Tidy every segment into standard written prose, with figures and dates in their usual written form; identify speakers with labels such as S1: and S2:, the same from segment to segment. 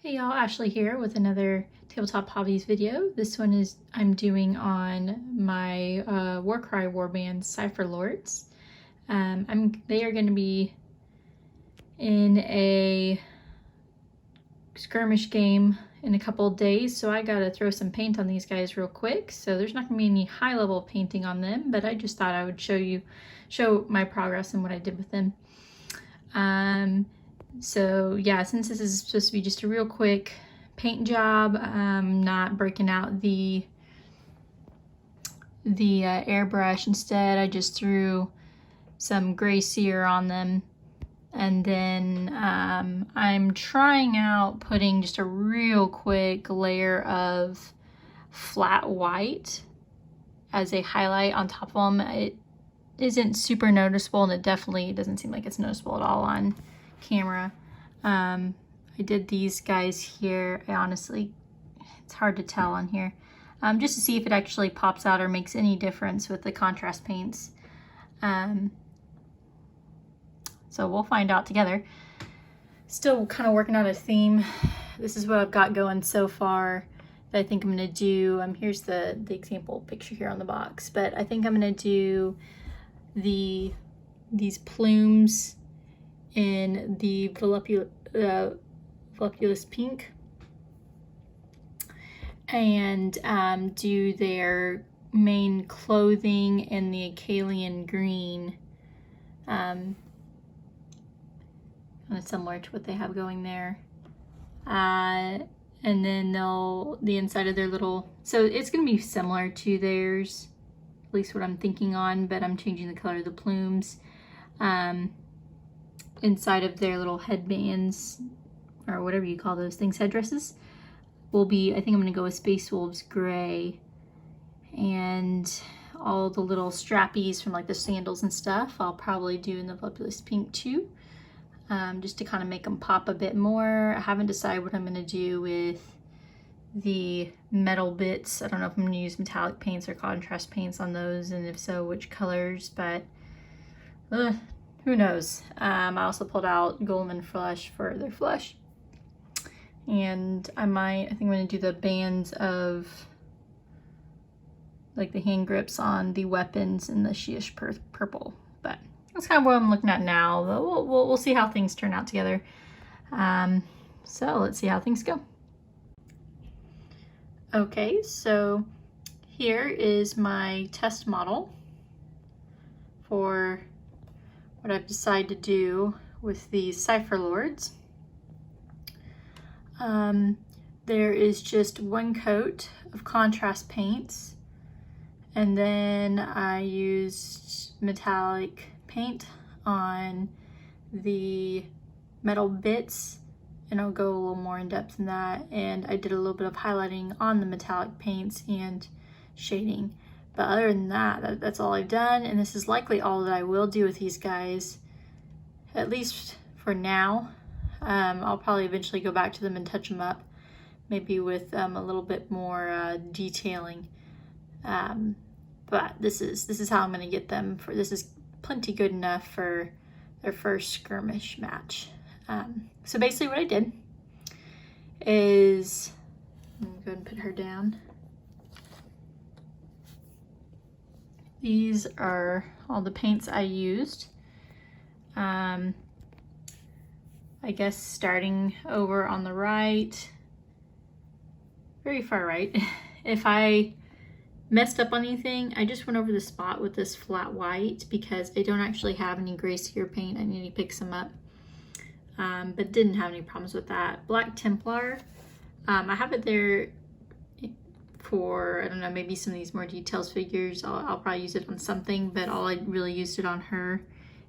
S1: Hey y'all, Ashley here with another Tabletop Hobbies video. This one is I'm doing on my Warcry warband Cypher Lords. They are going to be in a skirmish game in a couple of days, so I gotta throw some paint on these guys real quick. So there's not gonna be any high level painting on them, but I just thought I would show my progress and what I did with them. So yeah, since this is supposed to be just a real quick paint job, not breaking out the airbrush. Instead, I just threw some gray sear on them. And then I'm trying out putting just a real quick layer of flat white as a highlight on top of them. It isn't super noticeable, and it definitely doesn't seem like it's noticeable at all on camera. I did these guys here. Honestly, it's hard to tell on here. Just to see if it actually pops out or makes any difference with the contrast paints. So we'll find out together. Still kind of working out a theme. This is what I've got going so far that I think I'm gonna do. Here's the example picture here on the box, but I think I'm gonna do these plumes in the voluptuous pink, and do their main clothing in the Acalian green, kind of similar to what they have going there. And then the inside of their little, so it's going to be similar to theirs, at least what I'm thinking on, but I'm changing the color of the plumes. Inside of their little headbands, or whatever you call those things, headdresses, will be, I think I'm going to go with Space Wolves gray, and all the little strappies from like the sandals and stuff I'll probably do in the voluptuous pink too, just to kind of make them pop a bit more. I haven't decided what I'm going to do with the metal bits. I don't know if I'm going to use metallic paints or contrast paints on those, and if so, which colors, but who knows. I also pulled out Golden Flesh for their flesh. And I think I'm going to do the bands of like the hand grips on the weapons in the Sheish purple. But that's kind of what I'm looking at now. We'll see how things turn out together. So let's see how things go. Okay, so here is my test model for what I've decided to do with these Cypher Lords. There is just one coat of contrast paints, and then I used metallic paint on the metal bits, and I'll go a little more in depth in that, and I did a little bit of highlighting on the metallic paints and shading. But other than that, that's all I've done, and this is likely all that I will do with these guys, at least for now. I'll probably eventually go back to them and touch them up, maybe with a little bit more detailing. But this is how I'm going to get them. This is plenty good enough for their first skirmish match. So basically what I did is, I'm going to go ahead and put her down. These are all the paints I used. I guess starting over on the right, very far right. If I messed up on anything, I just went over the spot with this flat white because I don't actually have any gray sear paint. I need to pick some up, but didn't have any problems with that. Black Templar, I have it there for, I don't know, maybe some of these more details figures. I'll probably use it on something, but all I really used it on her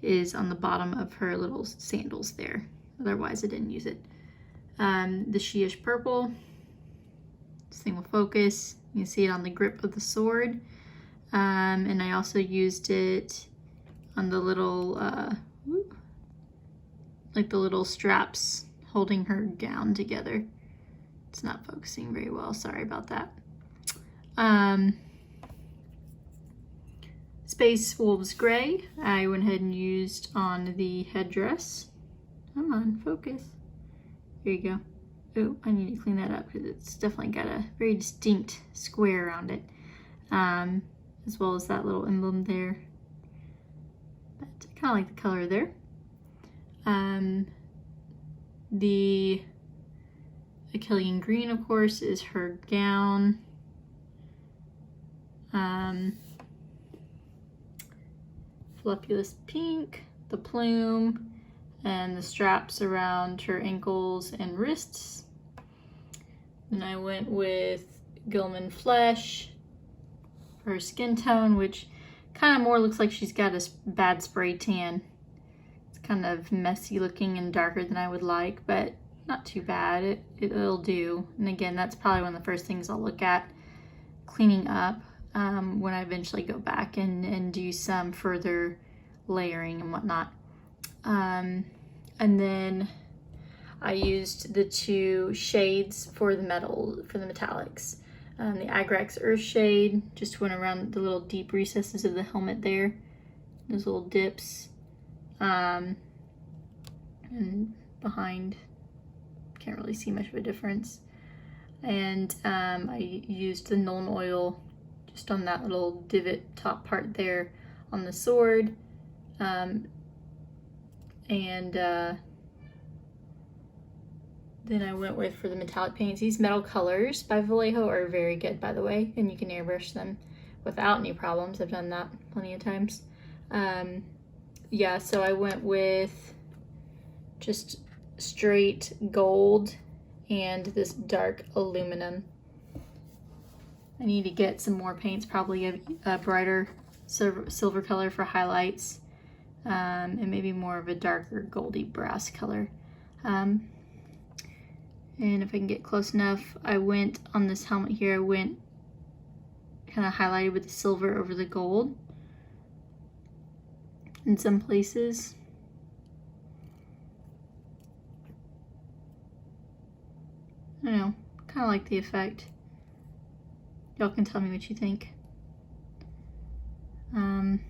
S1: is on the bottom of her little sandals there. Otherwise I didn't use it. The Sheish purple, same with focus. You can see it on the grip of the sword. And I also used it on the little, like the little straps holding her gown together. It's not focusing very well, sorry about that. Space Wolves gray, I went ahead and used on the headdress. Come on, focus. Here you go. oh, I need to clean that up because it's definitely got a very distinct square around it, as well as that little emblem there. But I kind of like the color there. The Achillean green, of course, is her gown. Voluptuous pink, the plume, and the straps around her ankles and wrists. And I went with Gilman Flesh for her skin tone, which kind of more looks like she's got a bad spray tan. It's kind of messy looking and darker than I would like, but not too bad. It'll do. And again, that's probably one of the first things I'll look at cleaning up when I eventually go back and do some further layering and whatnot. And then I used the 2 shades for the metallics. The Agrax Earth shade, just went around the little deep recesses of the helmet there, those little dips, and behind, can't really see much of a difference. And I used the Nuln Oil just on that little divot top part there on the sword. Then I went with, for the metallic paints, these Metal Colors by Vallejo are very good, by the way, and you can airbrush them without any problems. I've done that plenty of times. Yeah, so I went with just straight gold and this dark aluminum. I need to get some more paints, probably a brighter silver color for highlights, and maybe more of a darker goldy brass color. And if I can get close enough, I went on this helmet here, I went kind of highlighted with the silver over the gold in some places. I don't know, kind of like the effect. Y'all can tell me what you think. And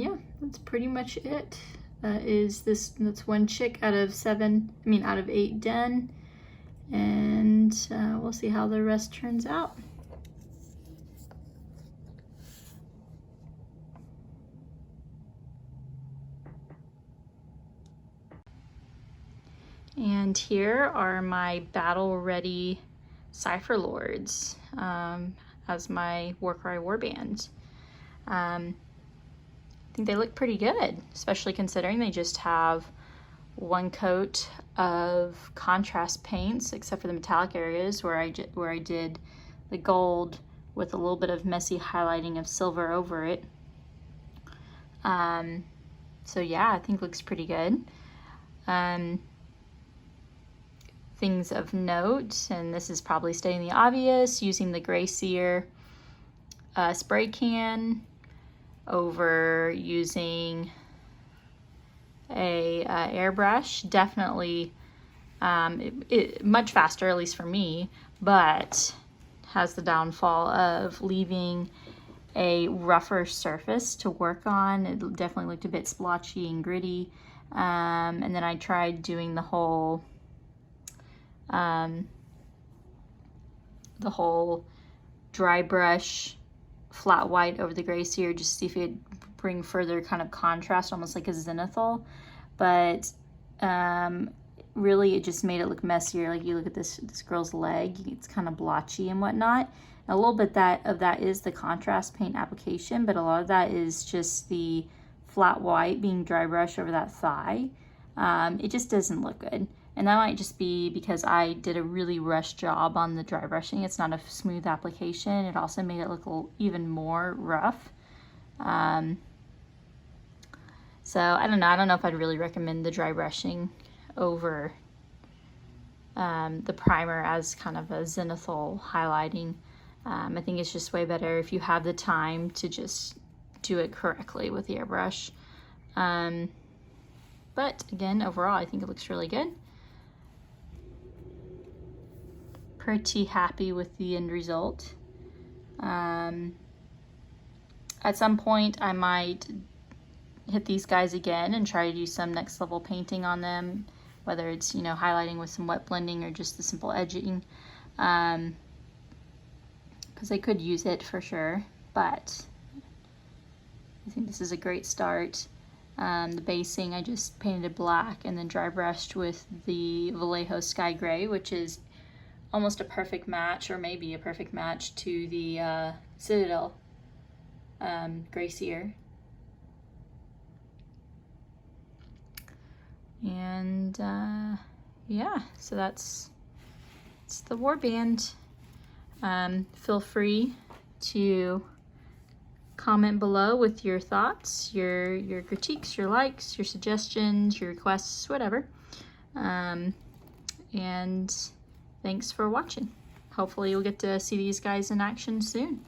S1: yeah, that's pretty much it. That's 1 chick out of 8 done. And we'll see how the rest turns out. And here are my battle-ready Cypher Lords as my Warcry warband. I think they look pretty good, especially considering they just have 1 coat of contrast paints, except for the metallic areas where I did the gold with a little bit of messy highlighting of silver over it. So yeah, I think it looks pretty good. Things of note, and this is probably stating the obvious, using the Gray Seer spray can over using a airbrush. Definitely much faster, at least for me, but has the downfall of leaving a rougher surface to work on. It definitely looked a bit splotchy and gritty. And then I tried doing the whole dry brush flat white over the Gray Seer, just to see if it would bring further kind of contrast, almost like a zenithal. But really it just made it look messier. Like you look at this girl's leg, it's kind of blotchy and whatnot. A little bit of that is the contrast paint application, but a lot of that is just the flat white being dry brushed over that thigh. It just doesn't look good. And that might just be because I did a really rushed job on the dry brushing. It's not a smooth application. It also made it look even more rough. So I don't know. I don't know if I'd really recommend the dry brushing over the primer as kind of a zenithal highlighting. I think it's just way better if you have the time to just do it correctly with the airbrush. But again, overall, I think it looks really good. Pretty happy with the end result. At some point, I might hit these guys again and try to do some next level painting on them, whether it's, you know, highlighting with some wet blending or just the simple edging, because I could use it for sure, but I think this is a great start. The basing, I just painted black and then dry brushed with the Vallejo Sky Gray, which is almost a perfect match, or maybe a perfect match to the Citadel Gray Seer. And yeah, so that's the warband. Feel free to comment below with your thoughts, your critiques, your likes, your suggestions, your requests, whatever. And thanks for watching. Hopefully you'll get to see these guys in action soon.